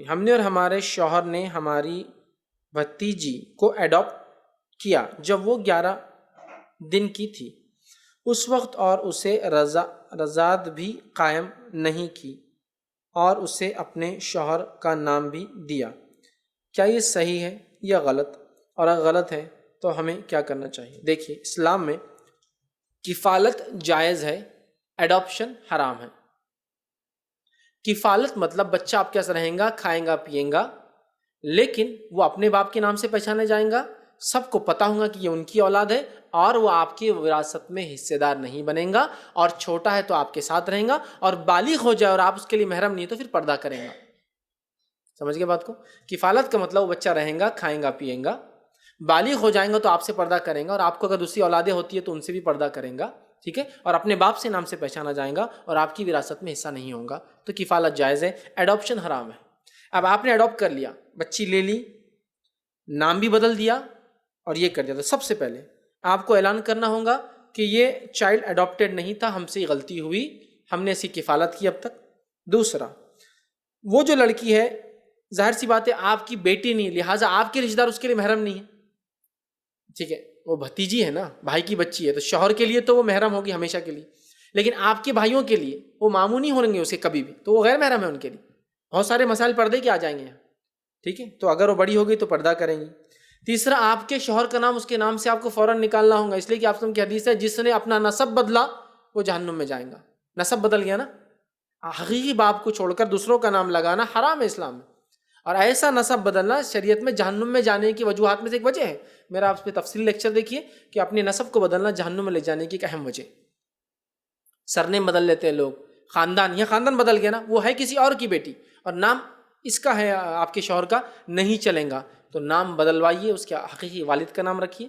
ہم نے اور ہمارے شوہر نے ہماری بھتیجی کو ایڈاپٹ کیا جب وہ 11 دن کی تھی اس وقت، اور اسے رضاعت بھی قائم نہیں کی اور اسے اپنے شوہر کا نام بھی دیا۔ کیا یہ صحیح ہے یا غلط؟ اور اگر غلط ہے تو ہمیں کیا کرنا چاہیے؟ دیکھیے، اسلام میں کفالت جائز ہے، ایڈاپشن حرام ہے۔ کفالت مطلب بچہ آپ کے ساتھ رہیں گا، کھائیں گا، پیئیں گا، لیکن وہ اپنے باپ کے نام سے پہچانا جائیں گا، سب کو پتہ ہوگا کہ یہ ان کی اولاد ہے، اور وہ آپ کی وراثت میں حصے دار نہیں بنیں گا، اور چھوٹا ہے تو آپ کے ساتھ رہیں گا، اور بالغ ہو جائے اور آپ اس کے لیے محرم نہیں تو پھر پردہ کریں گا۔ سمجھ گئے بات کو؟ کفالت کا مطلب وہ بچہ رہیں گا، کھائیں گا، پیئیں گا، بالغ ہو جائیں گا تو آپ سے پردہ کریں گا، اور آپ کو اگر دوسری اولادیں ہوتی ہے تو ان سے بھی پردہ کریں گا، ٹھیک ہے، اور اپنے باپ سے نام سے پہچانا جائیں گا، اور آپ کی وراثت میں حصہ نہیں ہوگا۔ تو کفالت جائز ہے، ایڈاپشن حرام ہے۔ اب آپ نے ایڈاپٹ کر لیا، بچی لے لی، نام بھی بدل دیا اور یہ کر دیا، تو سب سے پہلے آپ کو اعلان کرنا ہوگا کہ یہ چائلڈ ایڈاپٹیڈ نہیں تھا، ہم سے غلطی ہوئی، ہم نے اسی کفالت کی اب تک۔ دوسرا، وہ جو لڑکی ہے ظاہر سی بات ہے آپ کی بیٹی نہیں، لہٰذا آپ کے رشتہ دار اس کے لیے محرم نہیں ہے، ٹھیک ہے، وہ بھتیجی ہے نا، بھائی کی بچی ہے، تو شوہر کے لیے تو وہ محرم ہوگی ہمیشہ کے لیے، لیکن آپ کے بھائیوں کے لیے وہ ماموں نہیں ہوں گے اسے کبھی بھی، تو وہ غیر محرم ہے ان کے لیے۔ بہت سارے مسائل پردے کے آ جائیں گے یہاں، ٹھیک ہے، تو اگر وہ بڑی ہوگی تو پردہ کریں گی۔ تیسرا، آپ کے شوہر کا نام اس کے نام سے آپ کو فوراً نکالنا ہوگا، اس لیے کہ آپ کی حدیث ہے جس نے اپنا نسب بدلا وہ جہنم میں جائیں گا۔ نسب بدل گیا نا، حقیقی باپ کو چھوڑ کر دوسروں کا نام لگانا حرام ہے اسلام میں، اور ایسا نسب بدلنا شریعت میں جہنم میں جانے کی وجوہات میں سے ایک وجہ ہے۔ میرا آپ پہ تفصیلی لیکچر دیکھیے کہ اپنے نسب کو بدلنا جہنم میں لے جانے کی ایک اہم وجہ۔ سرنیم بدل لیتے ہیں لوگ، خاندان، یہ خاندان بدل گیا نا، وہ ہے کسی اور کی بیٹی اور نام اس کا ہے آپ کے شوہر کا، نہیں چلیں گا، تو نام بدلوائیے، اس کے حقیقی والد کا نام رکھیے،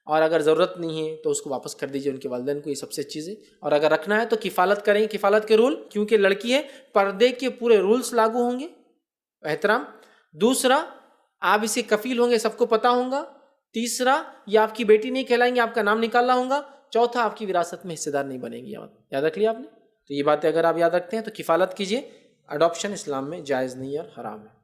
اور اگر ضرورت نہیں ہے تو اس کو واپس کر دیجیے ان کے والدین کو، یہ سب سے چیز ہے۔ اور اگر رکھنا ہے تو کفالت کریں، کفالت کے رول، کیونکہ لڑکی ہے، پردے کے پورے رولز لاگو ہوں گے، احترام۔ دوسرا، آپ اسے کفیل ہوں گے، سب کو پتہ ہوگا۔ تیسرا، یہ آپ کی بیٹی نہیں کہلائیں گے، آپ کا نام نکالنا ہوگا۔ چوتھا، آپ کی وراثت میں حصے دار نہیں بنیں گی۔ یاد رکھ لیا آپ نے؟ تو یہ باتیں اگر آپ یاد رکھتے ہیں تو کفالت کیجیے۔ اڈاپشن اسلام میں جائز نہیں ہے اور حرام ہے۔